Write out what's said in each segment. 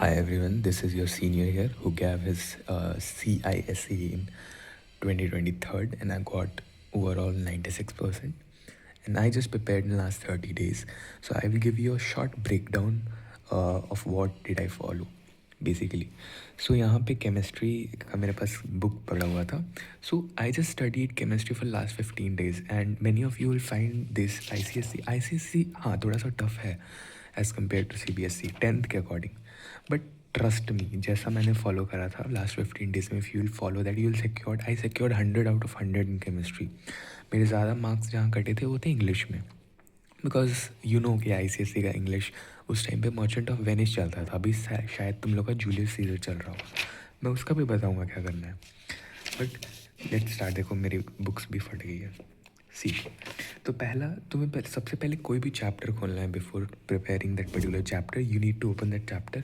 Hi everyone, this is your senior here who gave his CISE in 2023 and I got overall 96%, and I just prepared in the last 30 days. So I will give you a short breakdown of what did I follow basically. So यहाँ पे chemistry का मेरे पास book पड़ा हुआ था. So I just studied chemistry for last 15 days and many of you will find this ICSE हाँ थोड़ा सा tough है as compared to CBSE 10th के according. बट ट्रस्ट मी, जैसा मैंने फॉलो करा था लास्ट 15 डेज में, if you will follow that you will secured. I secured 100 out of 100 in chemistry. मेरे ज़्यादा मार्क्स जहाँ कटे थे वो थे इंग्लिश में, बिकॉज यू नो कि ICSE का इंग्लिश उस टाइम पे मर्चेंट ऑफ वेनिस चलता था. अभी शायद तुम लोग का जूलियस सीजर चल रहा हो. मैं उसका भी बताऊँगा क्या करना है. But let start. देखो मेरी बुक्स भी फट गई है. सी, तो पहला तुम्हें सबसे पहले कोई भी चैप्टर खोलना है. Before preparing that particular chapter you need to open that chapter.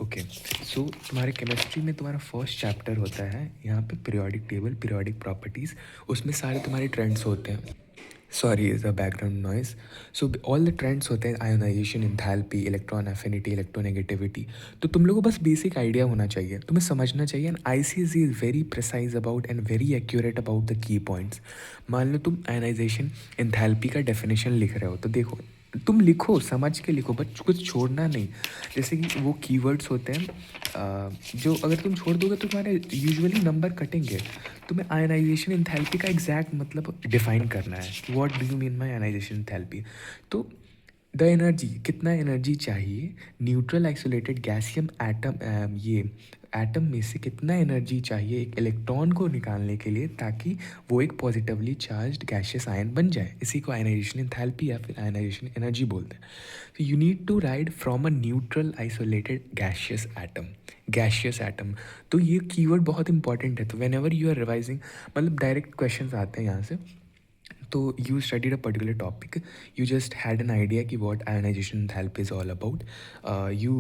Okay, so तुम्हारे केमिस्ट्री में तुम्हारा फर्स्ट चैप्टर होता है यहाँ पे पीरियोडिक टेबल, पीरियोडिक प्रॉपर्टीज़. उसमें सारे तुम्हारे ट्रेंड्स होते हैं. Sorry is a background noise. So all the trends होते हैं, ionisation, enthalpy, electron affinity, electronegativity. तो तुम लोगों को बस बेसिक आइडिया होना चाहिए, तुम्हें समझना चाहिए. And ICSE is very precise about and very accurate about the key points. मान लो तुम आयोनाइजेशन, इंथैल्पी का डेफिनेशन लिख रहे हो तो देखो, तुम लिखो, समझ के लिखो, बट कुछ छोड़ना नहीं. जैसे कि वो कीवर्ड्स होते हैं जो अगर तुम छोड़ दोगे तो तुम्हारे यूजुअली नंबर कटेंगे. तुम्हें आयनाइजेशन इंथैल्पी का एग्जैक्ट मतलब डिफाइन करना है. What do you mean by ionisation enthalpy. तो द एनर्जी, कितना एनर्जी चाहिए न्यूट्रल आइसोलेटेड गैसियम एटम, ये एटम में से कितना एनर्जी चाहिए एक इलेक्ट्रॉन को निकालने के लिए ताकि वो एक पॉजिटिवली चार्ज्ड गैशियस आयन बन जाए. इसी को आयनाइजेशन इंथैल्पी या फिर आयनाइजेशन एनर्जी बोलते हैं. तो you need to write from a neutral isolated gaseous atom. Gaseous atom, तो ये कीवर्ड बहुत इंपॉर्टेंट है. तो whenever you are revising, मतलब डायरेक्ट क्वेश्चन आते हैं यहाँ से. तो you studied a particular topic, you just had an idea कि what ionization enthalpy is all about. You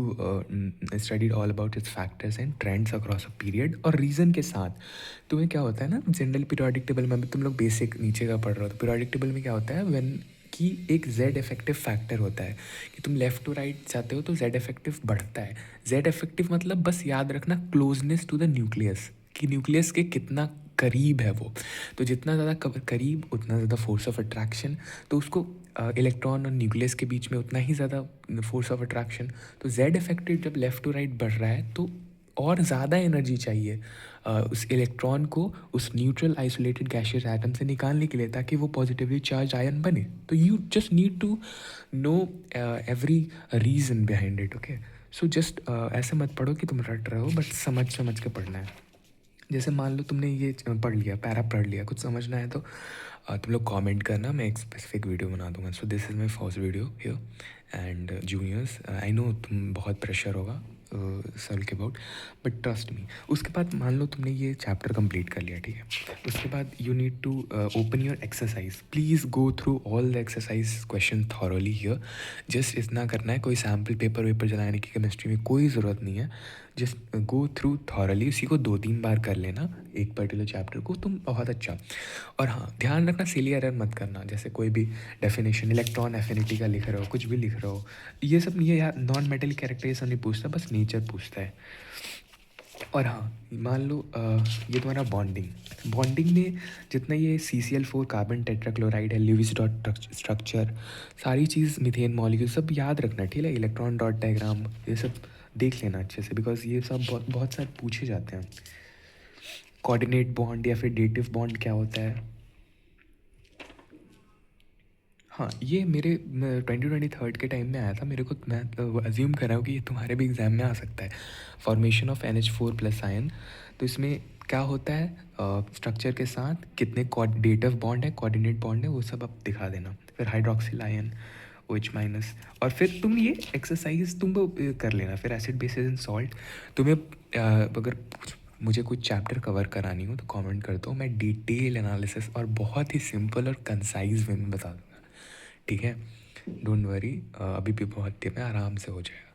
studied all about its factors and trends across a period और reason के साथ. तुम्हें क्या होता है ना, जनरल पीरियोडिक टेबल में भी तुम लोग बेसिक नीचे का पढ़ रहे हो. तो पीरियोडिक टेबल में क्या होता है, व्हेन कि एक Z इफेक्टिव फैक्टर होता है कि तुम लेफ़्ट टू राइट जाते हो तो Z इफेक्टिव बढ़ता है. Z इफेक्टिव मतलब बस याद रखना क्लोजनेस टू द न्यूक्लियस, कि न्यूक्लियस के कितना करीब है वो. तो जितना ज़्यादा करीब उतना ज़्यादा फोर्स ऑफ अट्रैक्शन. तो उसको इलेक्ट्रॉन और न्यूक्लियस के बीच में उतना ही ज़्यादा फोर्स ऑफ अट्रैक्शन. तो Z इफेक्टिव जब लेफ़्ट टू राइट बढ़ रहा है तो और ज़्यादा एनर्जी चाहिए उस इलेक्ट्रॉन को उस न्यूट्रल आइसोलेटेड गैशियस एटम से निकालने के लिए ताकि वो पॉजिटिवली चार्ज आयन बने. तो you just need to know every reason behind it. Okay, so just ऐसे मत पढ़ो कि तुम रट रहे हो, बट समझ समझ के पढ़ना है. जैसे मान लो तुमने ये पढ़ लिया, पैरा पढ़ लिया, कुछ समझना है तो तुम लोग कमेंट करना, मैं एक स्पेसिफिक वीडियो बना दूंगा. So this is my first video here. And juniors, I know तुम बहुत प्रेशर होगा सर के अबाउट, बट ट्रस्ट मी. उसके बाद मान लो तुमने ये चैप्टर कंप्लीट कर लिया, ठीक है. उसके बाद you need to open your exercise. Please go through all the exercise question thoroughly here. Just इतना करना है, कोई सैम्पल पेपर वेपर जलाने की केमिस्ट्री में कोई ज़रूरत नहीं है. जस्ट गो थ्रू थॉरली, उसी को 2-3 बार कर लेना एक पर्टिकुलर चैप्टर को, तुम बहुत अच्छा. और हाँ, ध्यान रखना सिली एरर मत करना. जैसे कोई भी डेफिनेशन इलेक्ट्रॉन एफिनिटी का लिख रहे हो, कुछ भी लिख रहे हो, ये सब ये यार नॉन मेटल कैरेक्टर ये सब नहीं पूछता, बस नेचर पूछता है. और हाँ, मान लो ये तुम्हारा बॉन्डिंग में जितना ये CCl4 कार्बन टेट्राक्लोराइड है, ल्यूइस डॉट स्ट्रक्चर, सारी चीज़, मीथेन मॉलिक्यूल सब याद रखना, ठीक है. इलेक्ट्रॉन डॉट डायग्राम ये सब देख लेना अच्छे से, बिकॉज ये सब बहुत बहुत सारे पूछे जाते हैं. कोऑर्डिनेट बॉन्ड या फिर डेटिव बॉन्ड क्या होता है. हाँ, ये मेरे 2023 के टाइम में आया था. मेरे को, मैं अज्यूम कर रहा हूँ कि ये तुम्हारे भी एग्ज़ाम में आ सकता है. Formation of NH4+ ion. तो इसमें क्या होता है, स्ट्रक्चर के साथ कितने डेटिव बॉन्ड है, कोऑर्डिनेट बॉन्ड है, वो सब आप दिखा देना. फिर हाइड्रोक्सिल आयन, OH-, और फिर तुम ये एक्सरसाइज तुम कर लेना. फिर एसिड बेसिस एंड सॉल्ट. तुम्हें अगर मुझे कुछ चैप्टर कवर करानी हो तो कमेंट कर दो, मैं डिटेल एनालिसिस और बहुत ही सिंपल और कंसाइज वे में बता दूँगा, ठीक है. डोंट वरी, अभी भी बहुत टाइम है, आराम से हो जाएगा.